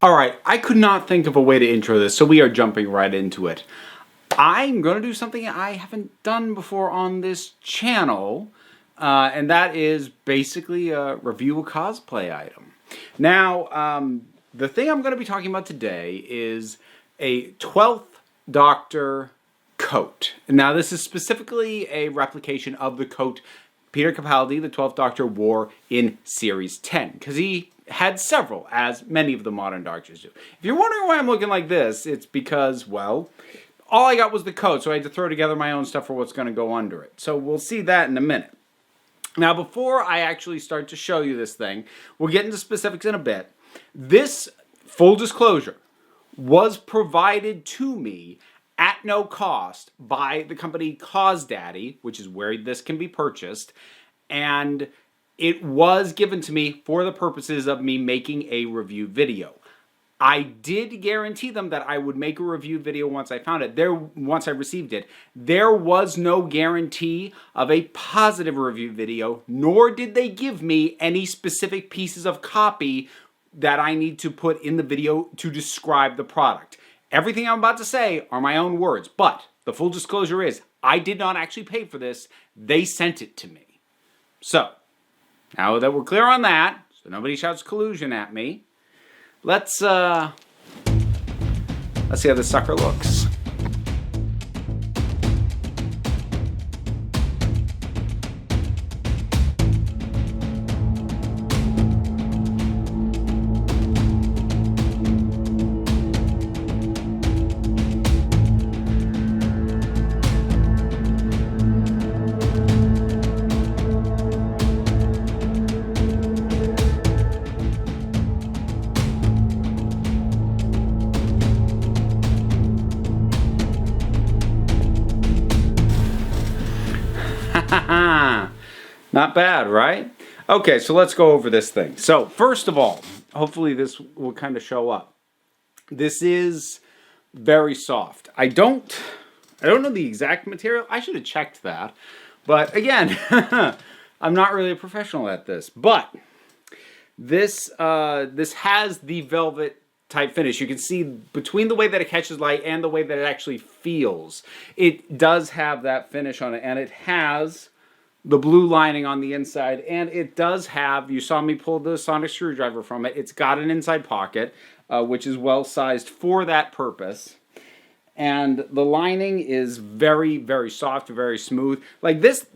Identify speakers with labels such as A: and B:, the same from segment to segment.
A: Alright, I could not think of a way to intro this, so we are jumping right into it. I'm going to do something I haven't done before on this channel, and that is basically review a cosplay item. Now, the thing I'm going to be talking about today is a 12th Doctor coat. Now, this is specifically a replication of the coat Peter Capaldi, the 12th Doctor, wore in Series 10, because he had several, as many of the modern Doctors do. If you're wondering why I'm looking like this, it's because, well, all I got was the coat, so I had to throw together my own stuff for what's going to go under it. So we'll see that in a minute. Now, before I actually start to show you this thing, we'll get into specifics in a bit. This, full disclosure, was provided to me at no cost by the company CosDaddy, which is where this can be purchased, and it was given to me for the purposes of me making a review video. I did guarantee them that I would make a review video once I found it. Once I received it. There was no guarantee of a positive review video, nor did they give me any specific pieces of copy that I need to put in the video to describe the product. Everything I'm about to say are my own words, but the full disclosure is I did not actually pay for this. They sent it to me. So, now that we're clear on that, so nobody shouts collusion at me, let's see how this sucker looks. Not bad, right? Okay, so let's go over this thing. So, first of all, hopefully this will kind of show up. This is very soft. I don't know the exact material. I should have checked that. But again, I'm not really a professional at this. But this has the velvet type finish. You can see between the way that it catches light and the way that it actually feels, it does have that finish on it, and it has the blue lining on the inside, and it does have, you saw me pull the sonic screwdriver from it, it's got an inside pocket, which is well sized for that purpose, and the lining is very, very soft, very smooth. Like this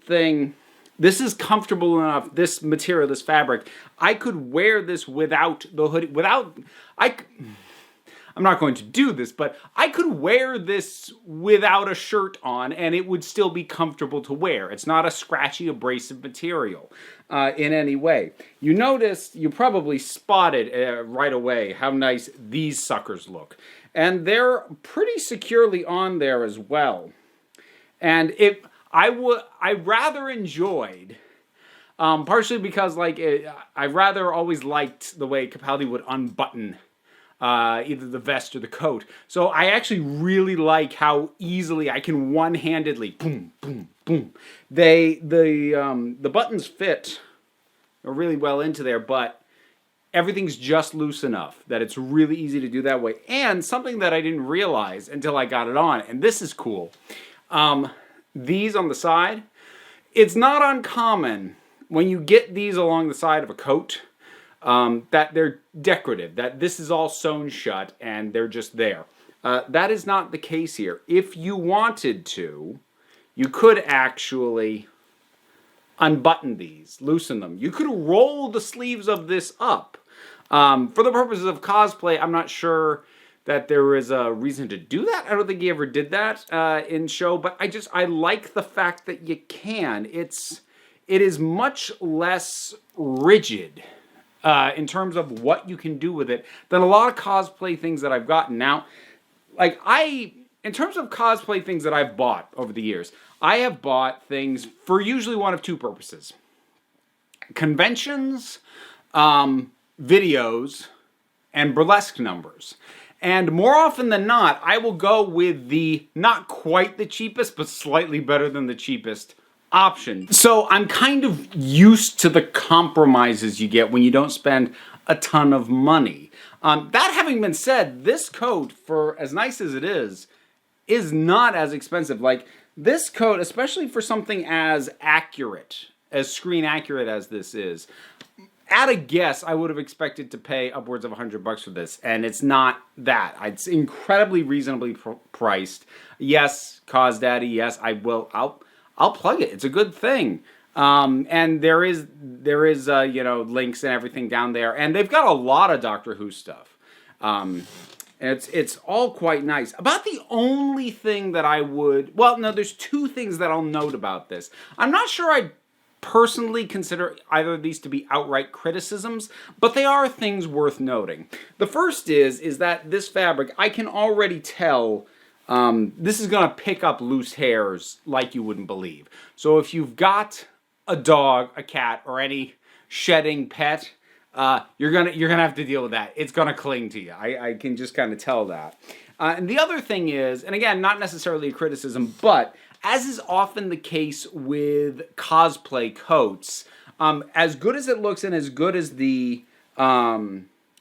A: thing, this is comfortable enough, this material, this fabric, I could wear this without the hoodie, I'm not going to do this, but I could wear this without a shirt on and it would still be comfortable to wear. It's not a scratchy, abrasive material in any way. You noticed, you probably spotted right away how nice these suckers look. And they're pretty securely on there as well. And I rather enjoyed, partially because I rather always liked the way Capaldi would unbutton either the vest or the coat. So I actually really like how easily I can one-handedly boom, boom, boom. The buttons fit really well into there, but everything's just loose enough that it's really easy to do that way. And something that I didn't realize until I got it on, and this is cool, these on the side, it's not uncommon when you get these along the side of a coat that they're decorative, that this is all sewn shut and they're just there. That is not the case here. If you wanted to, you could actually unbutton these, loosen them. You could roll the sleeves of this up. For the purposes of cosplay, I'm not sure that there is a reason to do that. I don't think he ever did that in show, but I like the fact that you can. It is much less rigid in terms of what you can do with it than a lot of cosplay things that I've gotten. Now, in terms of cosplay things that I've bought over the years, I have bought things for usually one of two purposes. Conventions, videos, and burlesque numbers. And more often than not, I will go with the not quite the cheapest, but slightly better than the cheapest option. So I'm kind of used to the compromises you get when you don't spend a ton of money. That having been said, this coat, for as nice as it is not as expensive. Like, this coat, especially for something as accurate, as screen accurate as this is, at a guess, I would have expected to pay upwards of $100 for this, and it's not that. It's incredibly reasonably priced. Yes, CosDaddy, yes, I'll plug it. It's a good thing. And there is links and everything down there, and they've got a lot of Doctor Who stuff. It's all quite nice. About the only thing that there's two things that I'll note about this. I'm not sure I'd personally consider either of these to be outright criticisms, but they are things worth noting. The first is that this fabric, I can already tell, this is going to pick up loose hairs like you wouldn't believe. So if you've got a dog, a cat, or any shedding pet, you're gonna have to deal with that. It's gonna cling to you. I can just kind of tell that. And the other thing is, and again, not necessarily a criticism, but as is often the case with cosplay coats, as good as it looks and as good as the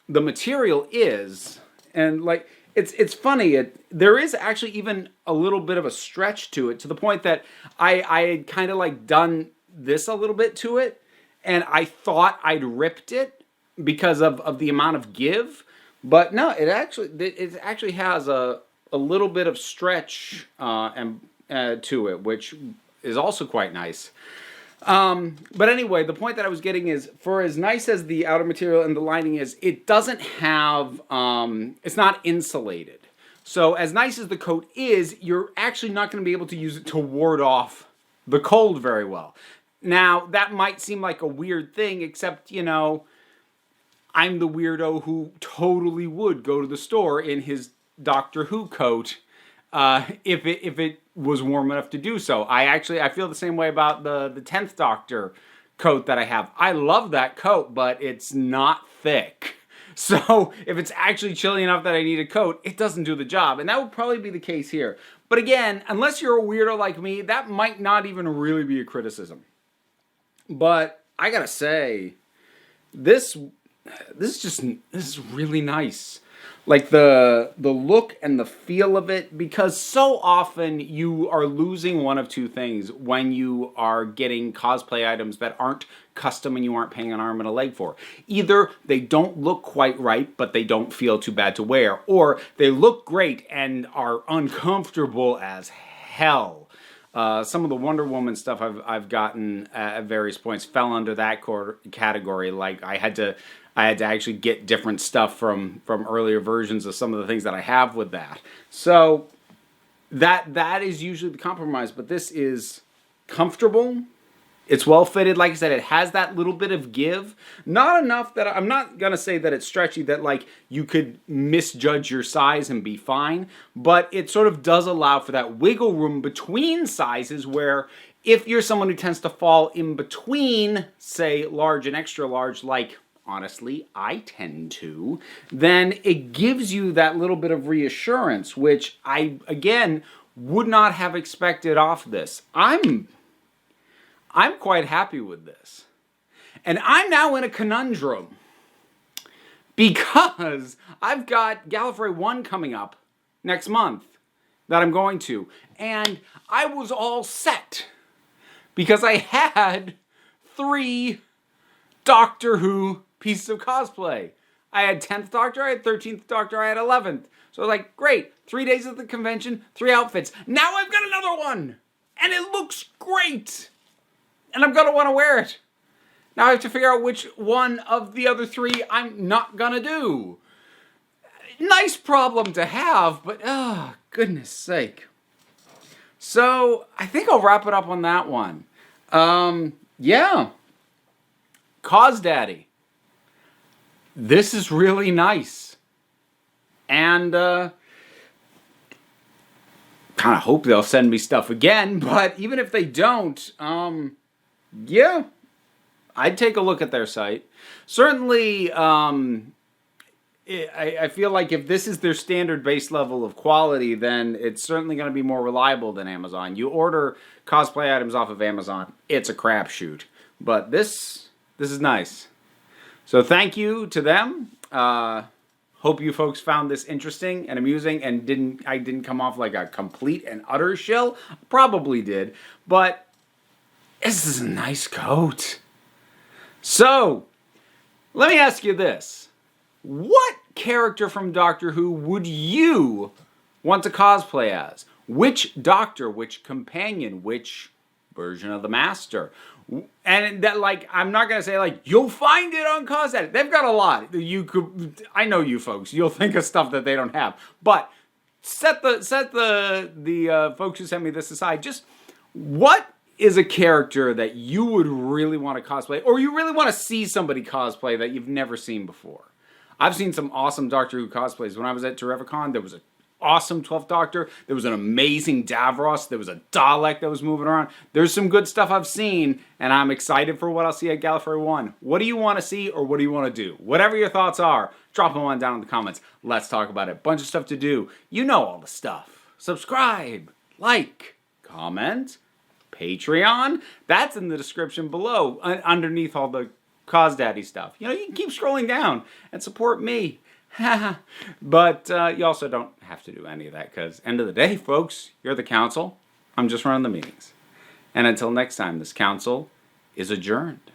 A: material is, and like it's funny. There is actually even a little bit of a stretch to it, to the point that I had kind of like done this a little bit to it, and I thought I'd ripped it because of the amount of give, but no, it actually has a little bit of stretch to it, which is also quite nice. But anyway, the point that I was getting is, for as nice as the outer material and the lining is, it doesn't have, it's not insulated. So as nice as the coat is, you're actually not going to be able to use it to ward off the cold very well. Now, that might seem like a weird thing, except, I'm the weirdo who totally would go to the store in his Doctor Who coat if it was warm enough to do so. I feel the same way about the 10th Doctor coat that I have. I love that coat, but it's not thick. So if it's actually chilly enough that I need a coat, it doesn't do the job. And that would probably be the case here. But again, unless you're a weirdo like me, that might not even really be a criticism. But I gotta say, this is really nice. Like the look and the feel of it, because so often you are losing one of two things when you are getting cosplay items that aren't custom and you aren't paying an arm and a leg for. Either they don't look quite right, but they don't feel too bad to wear, or they look great and are uncomfortable as hell. Some of the Wonder Woman stuff I've gotten at various points fell under that category. Like I had to actually get different stuff from earlier versions of some of the things that I have with that. So that is usually the compromise. But this is comfortable. It's well fitted. Like I said, it has that little bit of give. Not enough that I'm not going to say that it's stretchy, that like you could misjudge your size and be fine. But it sort of does allow for that wiggle room between sizes, where if you're someone who tends to fall in between, say, large and extra large, like honestly I tend to, then it gives you that little bit of reassurance, which I, again, would not have expected off this. I'm quite happy with this. And I'm now in a conundrum, because I've got Gallifrey 1 coming up next month that I'm going to. And I was all set, because I had 3 Doctor Who pieces of cosplay. I had 10th Doctor, I had 13th Doctor, I had 11th. So I was like, great, 3 days at the convention, 3 outfits. Now I've got another one! And it looks great! And I'm going to want to wear it. Now I have to figure out which one of the other 3 I'm not going to do. Nice problem to have, but oh, goodness sake. So I think I'll wrap it up on that one. Yeah. CosDaddy. This is really nice. And kind of hope they'll send me stuff again, but even if they don't, yeah, I'd take a look at their site. Certainly, I feel like if this is their standard base level of quality, then it's certainly going to be more reliable than Amazon. You order cosplay items off of Amazon, it's a crapshoot. But this is nice. So thank you to them. Hope you folks found this interesting and amusing and I didn't come off like a complete and utter shill. Probably did, but this is a nice coat. So, let me ask you this. What character from Doctor Who would you want to cosplay as? Which Doctor, which companion, which version of the Master? And that, like, I'm not gonna say like you'll find it on CosDaddy. They've got a lot. You could, I know you folks. You'll think of stuff that they don't have. But set the folks who sent me this aside. Just what is a character that you would really want to cosplay, or you really want to see somebody cosplay that you've never seen before? I've seen some awesome Doctor Who cosplays. When I was at Terrificon, there was an awesome 12th Doctor. There was an amazing Davros. There was a Dalek that was moving around. There's some good stuff I've seen, and I'm excited for what I'll see at Gallifrey 1. What do you want to see, or what do you want to do? Whatever your thoughts are, drop them on down in the comments. Let's talk about it. Bunch of stuff to do. You know all the stuff. Subscribe, like, comment, Patreon. That's in the description below, underneath all the CosDaddy stuff. You know, you can keep scrolling down and support me. But you also don't have to do any of that, because end of the day, folks, you're the council. I'm just running the meetings. And until next time, this council is adjourned.